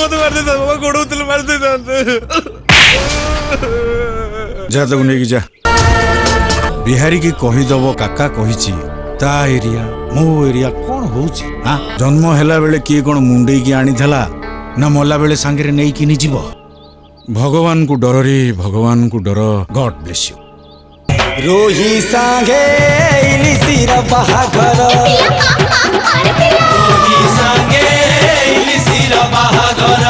मत मार देता बाबा गोड़ मार देता जा तक नहीं जा बिहारी की कहीदब काका कही ता एरिया मो एरिया कौन होची हाँ जन्म हैला बेले किए कौन मुंडे की आनी थला ना मला बेले सांगरे नहीं कि नहीं जीव भगवान को डर रे भगवान को डर गॉड ब्लेस यू रोही सांगे इलिसिर बाहाघर रोही सांगे इलिसिर बाहाघर